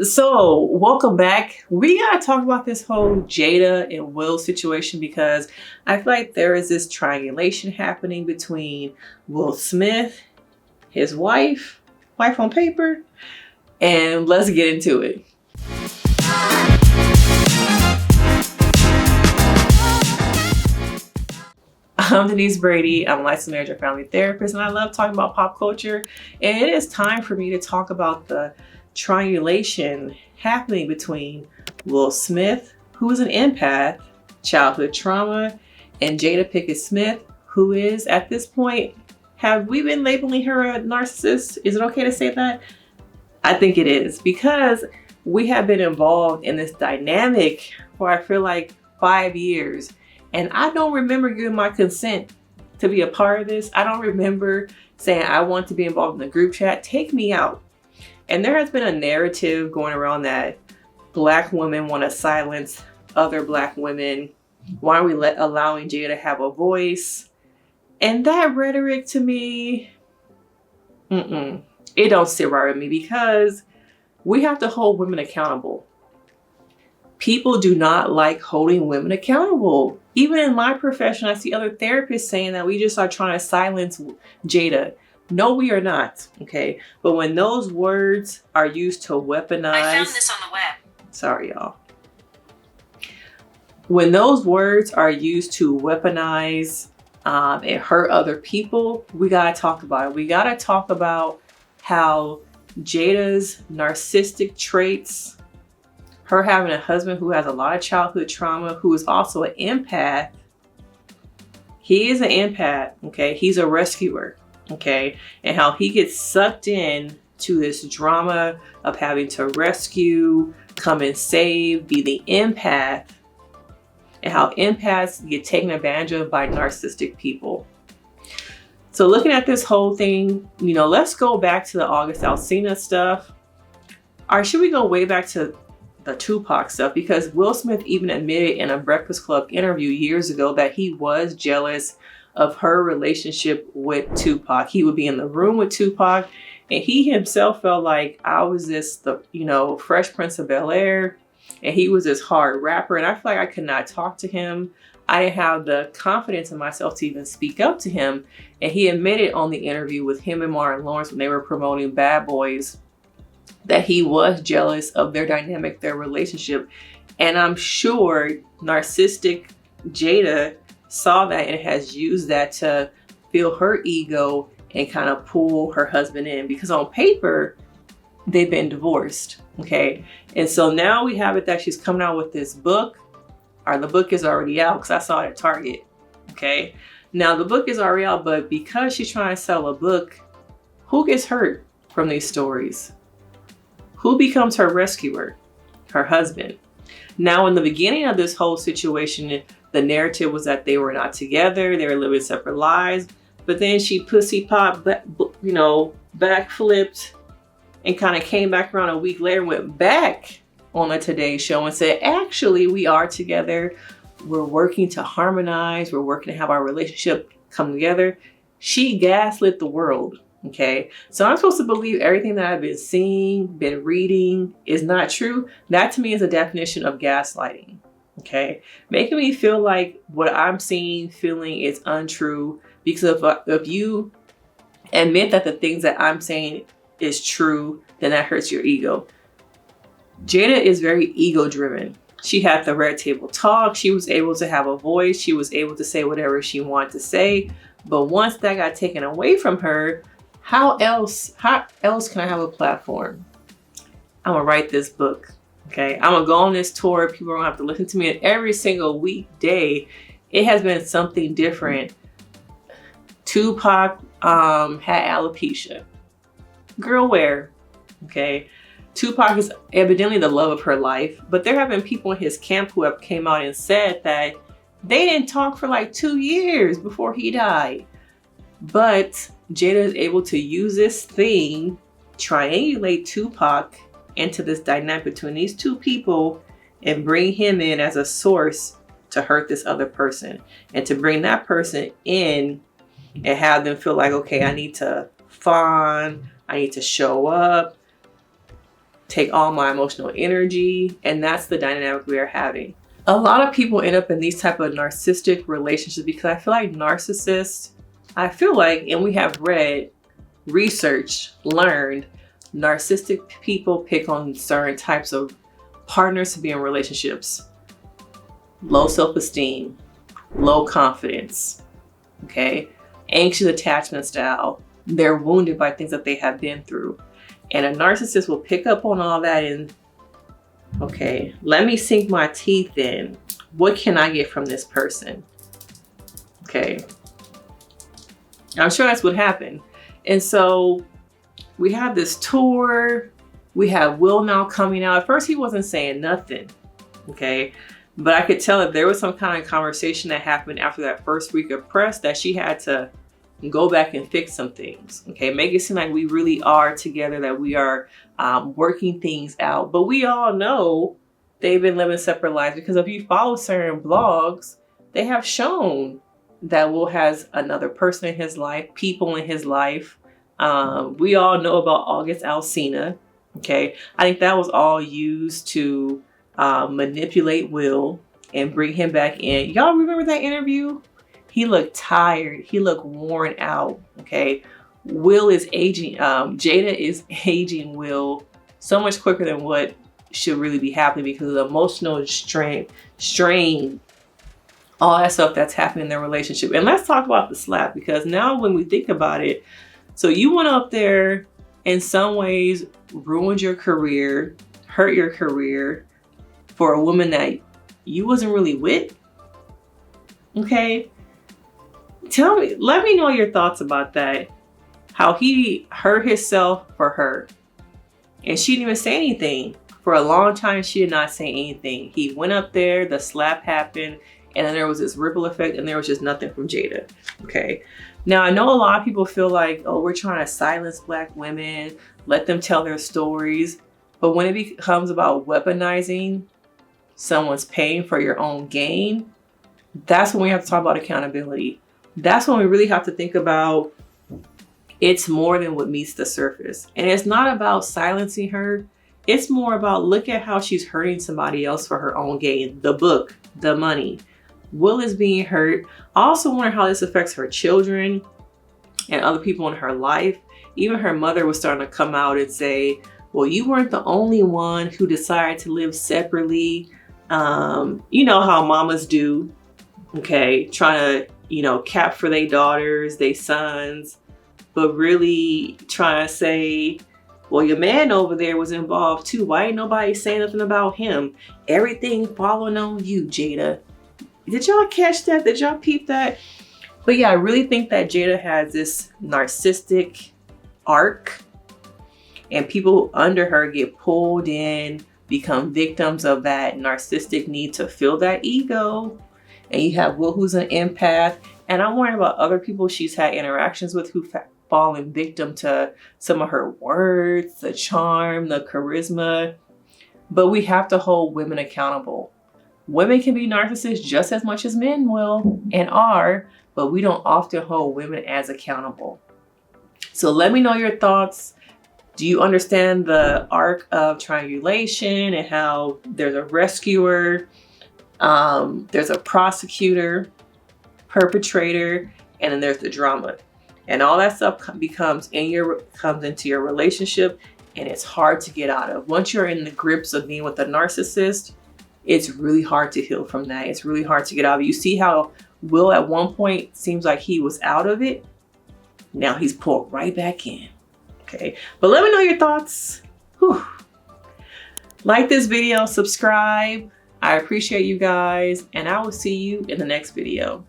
So, welcome back. We gotta talk about this whole Jada and Will situation because I feel like there is this triangulation happening between Will Smith, his wife on paper, and let's get into it. I'm Denise Brady. I'm a licensed marriage and family therapist, and I love talking about pop culture. And it is time for me to talk about the triangulation happening between Will Smith, who is an empath, childhood trauma, and Jada Pinkett-Smith, who is, at this point, have we been labeling her a narcissist? Is it okay to say that? I think it is, because we have been involved in this dynamic for I feel like 5 years. And I don't remember giving my consent to be a part of this. I don't remember saying I want to be involved in the group chat. Take me out. And there has been a narrative going around that Black women want to silence other Black women. Why are we allowing Jada to have a voice? And that rhetoric to me, it don't sit right with me, because we have to hold women accountable. People do not like holding women accountable. Even in my profession, I see other therapists saying that we just are trying to silence Jada. No, we are not, okay? But when those words are used to weaponize... I found this on the web. Sorry, y'all. When those words are used to weaponize and hurt other people, we gotta talk about it. We gotta talk about how Jada's narcissistic traits, her having a husband who has a lot of childhood trauma, who is also an empath. He is an empath, okay? He's a rescuer, okay? And how he gets sucked in to this drama of having to rescue, come and save, be the empath, and how empaths get taken advantage of by narcissistic people. So looking at this whole thing, let's go back to the August Alsina stuff. Or should we go way back to the Tupac stuff? Because Will Smith even admitted in a Breakfast Club interview years ago that he was jealous of her relationship with Tupac. He would be in the room with Tupac, and he himself felt like I was the Fresh Prince of Bel-Air, and he was this hard rapper, and I feel like I could not talk to him. I didn't have the confidence in myself to even speak up to him. And he admitted on the interview with him and Martin Lawrence when they were promoting Bad Boys that he was jealous of their dynamic, their relationship. And I'm sure narcissistic Jada saw that and has used that to feel her ego and kind of pull her husband in, because on paper, they've been divorced, okay? And so now we have it that she's coming out with this book, or the book is already out because I saw it at Target, okay? Now the book is already out, but because she's trying to sell a book, who gets hurt from these stories? Who becomes her rescuer? Her husband. Now in the beginning of this whole situation, the narrative was that they were not together, they were living separate lives, but then she pussy popped, backflipped, and kind of came back around a week later, went back on the Today Show and said, actually, we are together. We're working to harmonize. We're working to have our relationship come together. She gaslit the world, okay? So I'm supposed to believe everything that I've been seeing, been reading is not true. That to me is a definition of gaslighting, okay? Making me feel like what I'm seeing, feeling is untrue, because if you admit that the things that I'm saying is true, then that hurts your ego. Jada is very ego driven. She had the red table talk. She was able to have a voice. She was able to say whatever she wanted to say. But once that got taken away from her, how else can I have a platform? I'm gonna write this book, okay? I'm gonna go on this tour. People are gonna have to listen to me, and every single weekday, it has been something different. Tupac had alopecia. Girl, where? Okay. Tupac is evidently the love of her life, but there have been people in his camp who have came out and said that they didn't talk for like 2 years before he died. But Jada is able to use this thing, triangulate Tupac into this dynamic between these two people, and bring him in as a source to hurt this other person, and to bring that person in and have them feel like, okay, I need to fawn, I need to show up. take all my emotional energy, and that's the dynamic we are having. A lot of people end up in these type of narcissistic relationships because I feel like narcissists, and we have read, researched, learned, narcissistic people pick on certain types of partners to be in relationships. Low self-esteem, low confidence, okay? Anxious attachment style. They're wounded by things that they have been through. And a narcissist will pick up on all that and, okay, let me sink my teeth in. What can I get from this person? Okay. I'm sure that's what happened. And so we have this tour. We have Will now coming out. At first, he wasn't saying nothing. Okay. But I could tell that there was some kind of conversation that happened after that first week of press that she had to go back and fix some things. Okay. Make it seem like we really are together, that we are working things out. But we all know they've been living separate lives, because if you follow certain blogs, they have shown that Will has another person in his life, people in his life. We all know about August Alsina. Okay. I think that was all used to manipulate Will and bring him back in. Y'all remember that interview? He looked tired. He looked worn out. Okay. Will is aging. Jada is aging Will so much quicker than what should really be happening because of the emotional strain, all that stuff that's happening in their relationship. And let's talk about the slap, because now when we think about it, so you went up there, in some ways ruined your career, hurt your career for a woman that you wasn't really with. Okay. Let me know your thoughts about that. How he hurt himself for her. And she didn't even say anything. For a long time, she did not say anything. He went up there, the slap happened, and then there was this ripple effect, and there was just nothing from Jada. Okay. Now, I know a lot of people feel like, oh, we're trying to silence Black women, let them tell their stories. But when it becomes about weaponizing someone's pain for your own gain, that's when we have to talk about accountability. That's when we really have to think about it's more than what meets the surface. And it's not about silencing her. It's more about look at how she's hurting somebody else for her own gain. The book, the money. Will is being hurt. I also wonder how this affects her children and other people in her life. Even her mother was starting to come out and say, well, you weren't the only one who decided to live separately. You know how mamas do, okay, trying to, cap for their daughters, their sons, but really trying to say, well, your man over there was involved too. Why ain't nobody saying nothing about him? Everything following on you, Jada. Did y'all catch that? Did y'all peep that? But yeah, I really think that Jada has this narcissistic arc, and people under her get pulled in, become victims of that narcissistic need to fill that ego. And you have Will, who's an empath. And I'm worried about other people she's had interactions with who've fallen victim to some of her words, the charm, the charisma. But we have to hold women accountable. Women can be narcissists just as much as men will and are, but we don't often hold women as accountable. So let me know your thoughts. Do you understand the arc of triangulation and how there's a rescuer, there's a prosecutor, perpetrator, and then there's the drama. And all that stuff comes into your relationship, and it's hard to get out of. Once you're in the grips of being with a narcissist, it's really hard to heal from that. It's really hard to get out of it. You see how Will at one point seems like he was out of it. Now he's pulled right back in. Okay, but let me know your thoughts. Whew. Like this video, subscribe. I appreciate you guys, and I will see you in the next video.